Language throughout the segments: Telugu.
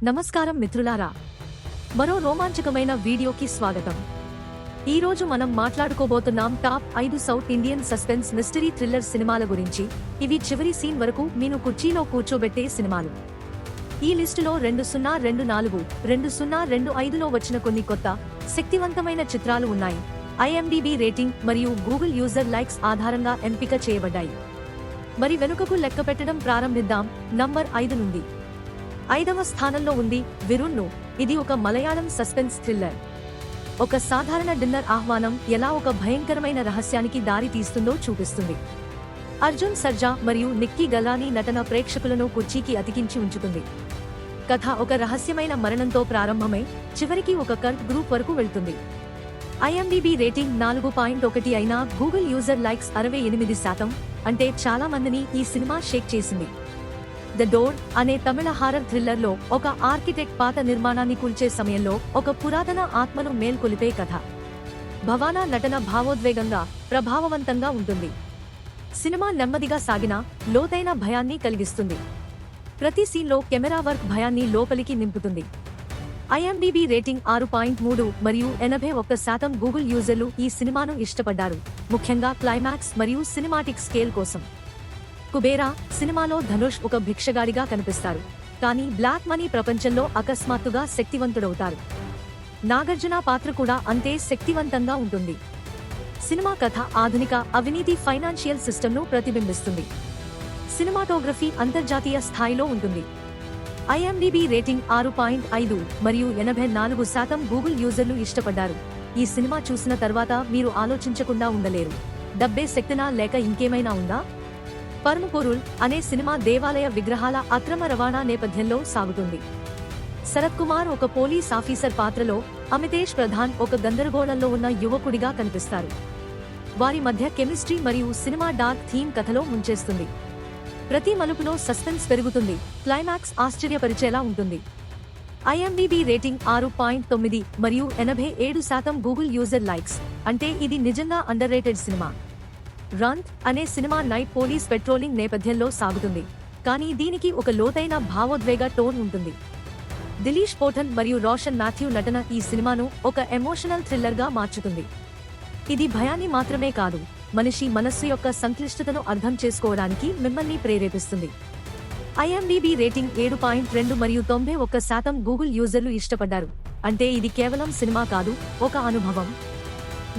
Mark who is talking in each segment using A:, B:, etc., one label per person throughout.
A: నమస్కారం మిత్రులారా, మరో రోమాంచకమైన వీడియోకి స్వాగతం. ఈ రోజు మనం మాట్లాడుకోబోతున్నాం top 5 south Indian suspense mystery thriller సినిమాల గురించి. ఇవి చివరి సీన్ వరకు మీను కుర్చీలో కూర్చోబెట్టే సినిమాలు. ఈ లిస్టులో 2024, 2025లో వచ్చిన కొన్ని కొత్త, శక్తివంతమైన చిత్రాలు ఉన్నాయి. IMDb రేటింగ్ మరియు గూగుల్ యూజర్ లైక్స్ ఆధారంగా ఎంపిక చేయబడ్డాయి. మరి వెనుకకు లెక్కపెట్టడం ప్రారంభిద్దాం. నంబర్ 5 నుండి 5వ స్థానంలో ఉంది విరున్ను. ఇది ఒక మలయాళం సస్పెన్స్ థ్రిల్లర్. ఒక సాధారణ డిన్నర్ ఆహ్వానం ఎలా ఒక భయంకరమైన రహస్యానికి దారి తీస్తుందో చూపిస్తుంది. అర్జున్ సర్జా మరియు నిక్కీ గల్రానీ నటన ప్రేక్షకులను కుర్చీకి అతికించి ఉంచుతుంది. కథ ఒక రహస్యమైన మరణంతో ప్రారంభమై చివరికి ఒక కల్ట్ గ్రూప్ వరకు వెళ్తుంది. IMDb రేటింగ్ 4.1 అయినా గూగుల్ యూజర్ లైక్స్ 68%, అంటే చాలా మందిని ఈ సినిమా షేక్ చేసింది. ద డోర్ అనే తమిళ హారర్ థ్రిల్లర్లో ఒక ఆర్కిటెక్ట్ పాత నిర్మాణాన్ని కూల్చే సమయంలో ఒక పురాతన ఆత్మను మేల్కొలిపే కథ. భవానా నటన భావోద్వేగంగా, ప్రభావవంతంగా ఉంటుంది. సినిమా నెమ్మదిగా సాగినా లోతైన భయాన్ని కలిగిస్తుంది. ప్రతి సీన్లో కెమెరా వర్క్ భయాన్ని లోపలికి నింపుతుంది. IMDb రేటింగ్ 6.3 మరియు 81% గూగుల్ యూజర్లు ఈ సినిమాను ఇష్టపడ్డారు, ముఖ్యంగా క్లైమాక్స్ మరియు సినిమాటిక్ స్కేల్ కోసం. కుబేరా సినిమాలో ధనుష్ ఒక భిక్షగాడిగా కనిపిస్తారు, కానీ బ్లాక్ మనీ ప్రపంచంలో అకస్మాత్తుగా శక్తివంతుడవుతారు. నాగార్జున పాత్ర కూడా అంతే శక్తివంతంగా ఉంటుంది. సినిమా కథ ఆధునిక అవినీతి ఫైనాన్షియల్ సిస్టమ్ను ప్రతిబింబిస్తుంది. సినిమాటోగ్రఫీ అంతర్జాతీయ స్థాయిలో ఉంటుంది. IMDb రేటింగ్ 6.5 మరియు 84% గూగుల్ యూజర్లు ఇష్టపడ్డారు. ఈ సినిమా చూసిన తర్వాత మీరు ఆలోచించకుండా ఉండలేరు, డబ్బే శక్తినా లేక ఇంకేమైనా ఉందా? పరమపొరుల్ అనే సినిమా దేవాలయ విగ్రహాల అక్రమ రవాణా నేపథ్యంలో సాగుతుంది. శరత్ కుమార్ ఒక పోలీస్ ఆఫీసర్ పాత్రలో, అమితేష్ ప్రధాన్ ఒక గందరగోళంలో ఉన్న యువకుడిగా కనిపిస్తారు. వారి మధ్య కెమిస్ట్రీ మరియు సినిమా డార్క్ థీమ్ కథలో ముంచేస్తుంది. ప్రతి మలుపులో సస్పెన్స్ పెరుగుతుంది, క్లైమాక్స్ ఆశ్చర్యపరిచేలా ఉంటుంది. IMDb రేటింగ్ 6.9 మరియు 87% గూగుల్ యూజర్ లైక్స్, అంటే ఇది నిజంగా అండర్రేటెడ్ సినిమా. రన్ అనే సినిమా నైట్ పోలీస్ పెట్రోలింగ్ నేపథ్యంలో సాగుతుంది, కానీ దీనికి ఒక లోతైన భావోద్వేగ టోన్ ఉంటుంది. దిలీష్ పోఠన్ మరియు రోషన్ మాథ్యూ నటన ఈ సినిమాను ఒక ఎమోషనల్ థ్రిల్లర్గా మార్చుతుంది. ఇది భయాన్ని మాత్రమే కాదు, మనిషి మనస్సు యొక్క సంక్లిష్టతను అర్థం చేసుకోవడానికి మిమ్మల్ని ప్రేరేపిస్తుంది. IMDb రేటింగ్ 7.2 మరియు 91% గూగుల్ యూజర్లు ఇష్టపడ్డారు, అంటే ఇది కేవలం సినిమా కాదు, ఒక అనుభవం.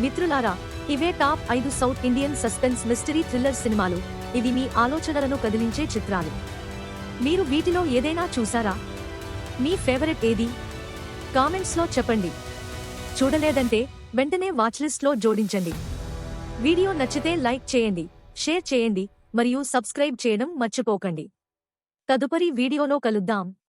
A: మిత్రులారా, ఇవే top 5 south Indian suspense mystery thriller సినిమాలు. ఇవి మీ ఆలోచనలను కదిలించే చిత్రాలు. మీరు వీటిలో ఏదైనా చూసారా? మీ ఫేవరెట్ ఏది? కామెంట్స్లో చెప్పండి. చూడలేదంటే వెంటనే వాచ్లిస్ట్లో జోడించండి. వీడియో నచ్చితే లైక్ చేయండి, షేర్ చేయండి మరియు సబ్స్క్రైబ్ చేయడం మర్చిపోకండి. తదుపరి వీడియోలో కలుద్దాం.